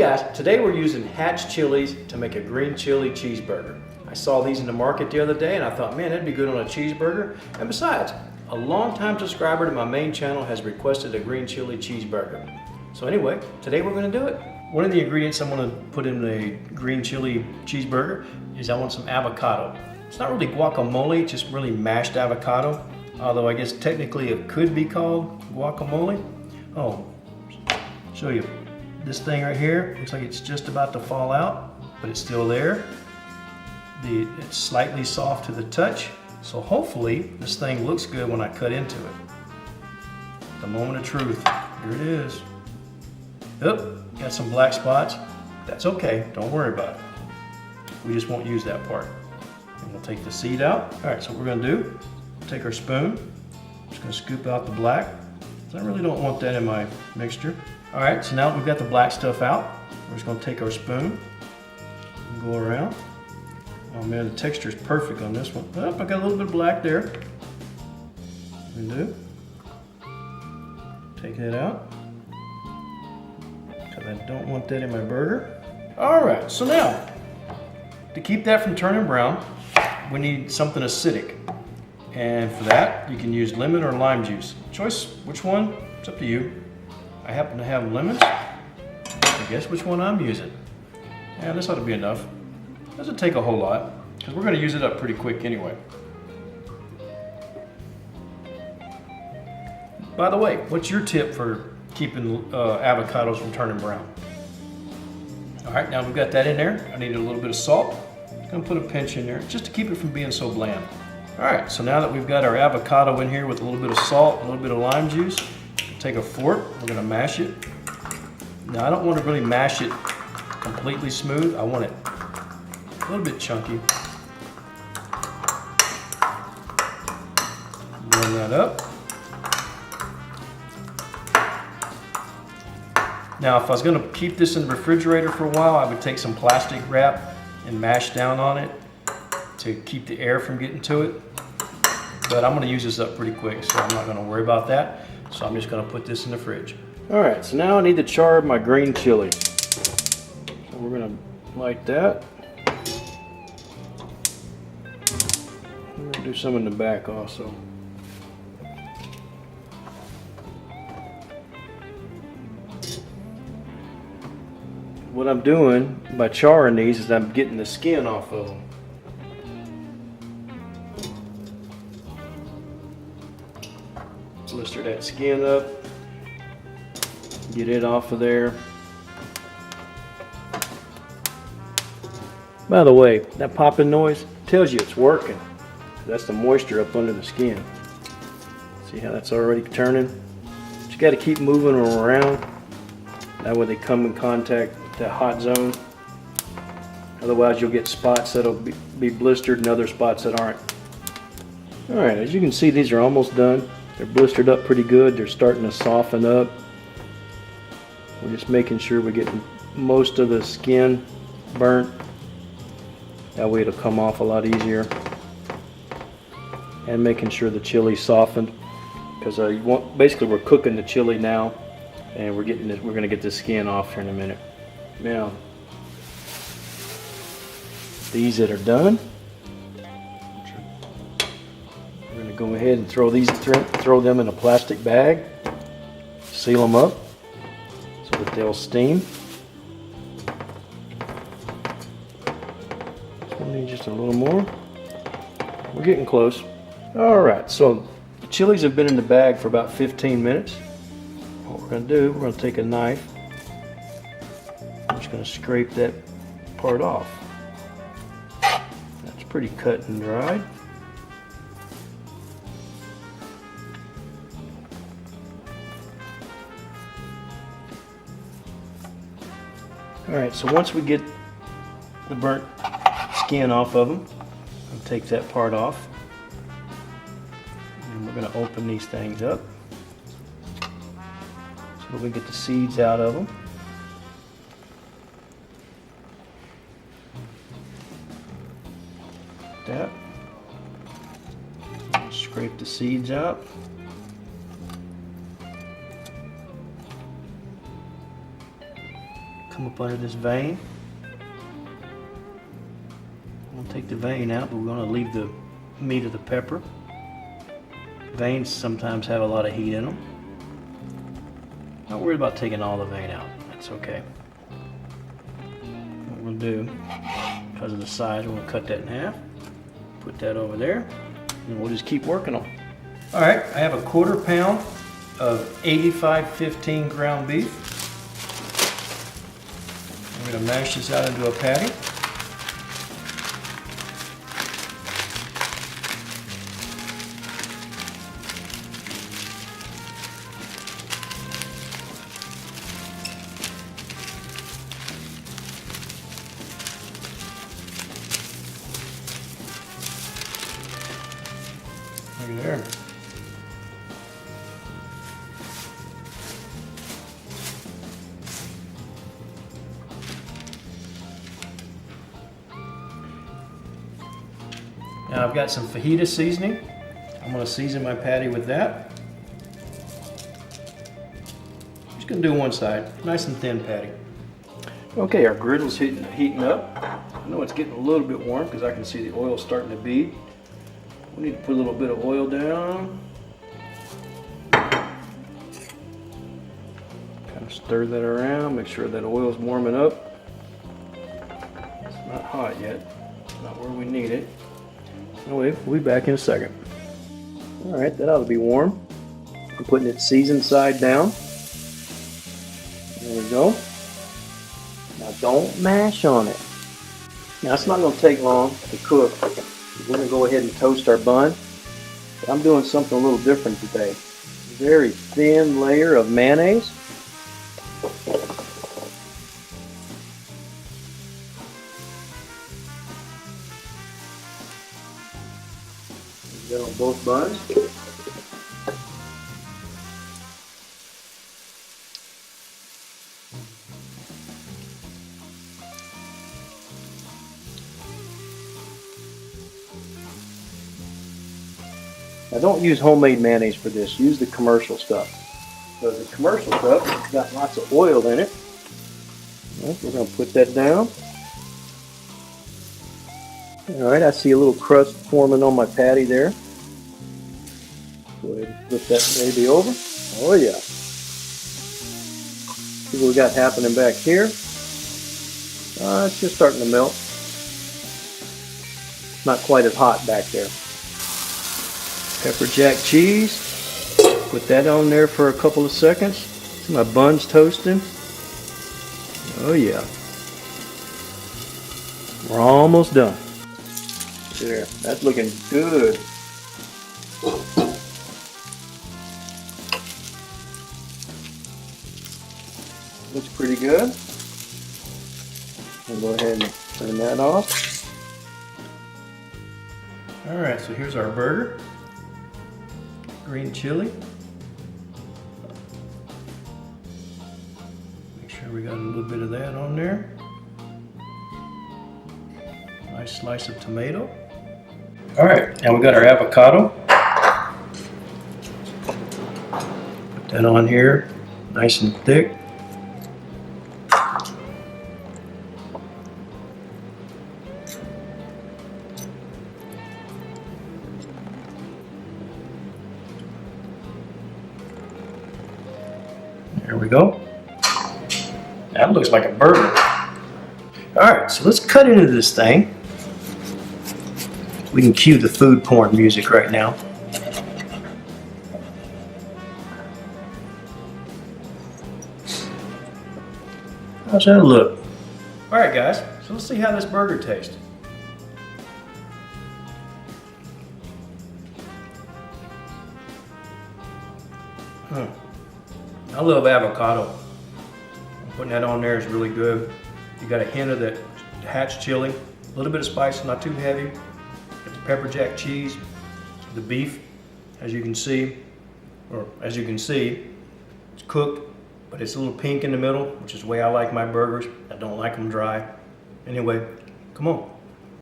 guys, today we're using Hatch chilies to make a green chili cheeseburger. I saw these in the market the other day and I thought, man, that'd be good on a cheeseburger. And besides, a longtime subscriber to my main channel has requested a green chili cheeseburger. So anyway, today we're gonna do it. One of the ingredients I'm gonna put in the green chili cheeseburger is I want some avocado. It's not really guacamole, it's just really mashed avocado. Although I guess technically it could be called guacamole. Oh, show you. This thing right here, looks like it's just about to fall out, but it's still there. It's slightly soft to the touch, so hopefully this thing looks good when I cut into it. The moment of truth, here it is. Oh, got some black spots. That's okay, don't worry about it. We just won't use that part. And we'll take the seed out. All right, so what we're gonna do, take our spoon, just gonna scoop out the black. I really don't want that in my mixture. All right, so now that we've got the black stuff out, we're just gonna take our spoon and go around. Oh man, the texture is perfect on this one. Oh, I got a little bit of black there. We do. Take that out, because I don't want that in my burger. All right, so now, to keep that from turning brown, we need something acidic. And for that, you can use lemon or lime juice. Choice, which one? It's up to you. I happen to have lemons. I guess which one I'm using. Yeah, this ought to be enough. Doesn't take a whole lot, because we're going to use it up pretty quick anyway. By the way, what's your tip for keeping avocados from turning brown? All right, now we've got that in there. I need a little bit of salt. I'm going to put a pinch in there just to keep it from being so bland. All right, so now that we've got our avocado in here with a little bit of salt, a little bit of lime juice, take a fork, we're gonna mash it. Now I don't want to really mash it completely smooth. I want it a little bit chunky. Blend that up. Now if I was gonna keep this in the refrigerator for a while, I would take some plastic wrap and mash down on it to keep the air from getting to it. But I'm gonna use this up pretty quick, so I'm not gonna worry about that. So I'm just gonna put this in the fridge. All right, so now I need to char my green chili. So we're gonna light that. I'm gonna do some in the back also. What I'm doing by charring these is I'm getting the skin off of them. Blister that skin up, get it off of there. By the way, that popping noise tells you it's working. That's the moisture up under the skin. See how that's already turning? But you got to keep moving them around. That way they come in contact with that hot zone. Otherwise you'll get spots that'll be blistered and other spots that aren't. All right, as you can see, these are almost done. They're blistered up pretty good. They're starting to soften up. We're just making sure we're getting most of the skin burnt. That way it'll come off a lot easier. And making sure the chili's softened, because basically we're cooking the chili now, and we're going to get the skin off here in a minute. Now, these that are done, go ahead and throw them in a plastic bag, seal them up so that they'll steam. So we need just a little more. We're getting close. All right, so the chilies have been in the bag for about 15 minutes. What we're going to do, we're going to take a knife. I'm just going to scrape that part off. That's pretty cut and dried. All right, so once we get the burnt skin off of them, I'll take that part off. And we're going to open these things up so we get the seeds out of them. Like that. Scrape the seeds out. come up under this vein. I'm going to take the vein out, but we're going to leave the meat of the pepper. Veins sometimes have a lot of heat in them. Not worried about taking all the vein out. That's okay. What we'll do, because of the size, we're going to cut that in half. Put that over there, and we'll just keep working on it. All right, I have a 1/4 pound of 85/15 ground beef. I'm going to mash this out into a patty. Look at there. Now I've got some fajita seasoning. I'm going to season my patty with that. I'm just going to do one side, nice and thin patty. Okay, our griddle's heating up. I know it's getting a little bit warm because I can see the oil starting to bead. We need to put a little bit of oil down. Kind of stir that around, make sure that oil's warming up. It's not hot yet. It's not where we need it. Anyway, we'll be back in a second. Alright, that ought to be warm. I'm putting it seasoned side down. There we go. Now don't mash on it. Now it's not going to take long to cook. We're going to go ahead and toast our bun. But I'm doing something a little different today. Very thin layer of mayonnaise. Get on both buns. Now don't use homemade mayonnaise for this, use the commercial stuff. Because the commercial stuff has got lots of oil in it. Well, we're going to put that down. Alright, I see a little crust forming on my patty there. Go ahead and flip that baby over. Oh yeah. See what we got happening back here. It's just starting to melt. Not quite as hot back there. Pepper jack cheese. Put that on there for a couple of seconds. See my buns toasting. Oh yeah. We're almost done. There, that's looking good. Looks pretty good. We'll go ahead and turn that off. Alright, so here's our burger. Green chili. Make sure we got a little bit of that on there. Nice slice of tomato. Alright, now we got our avocado. Put that on here, nice and thick. There we go. That looks like a burger. Alright, so let's cut into this thing. We can cue the food porn music right now. How's that look? Alright guys, so let's see how this burger tastes. I love avocado. Putting that on there is really good. You got a hint of that hatch chili, a little bit of spice, not too heavy. Got the pepper jack cheese, the beef, as you can see, it's cooked, but it's a little pink in the middle, which is the way I like my burgers. I don't like them dry. Anyway, come on.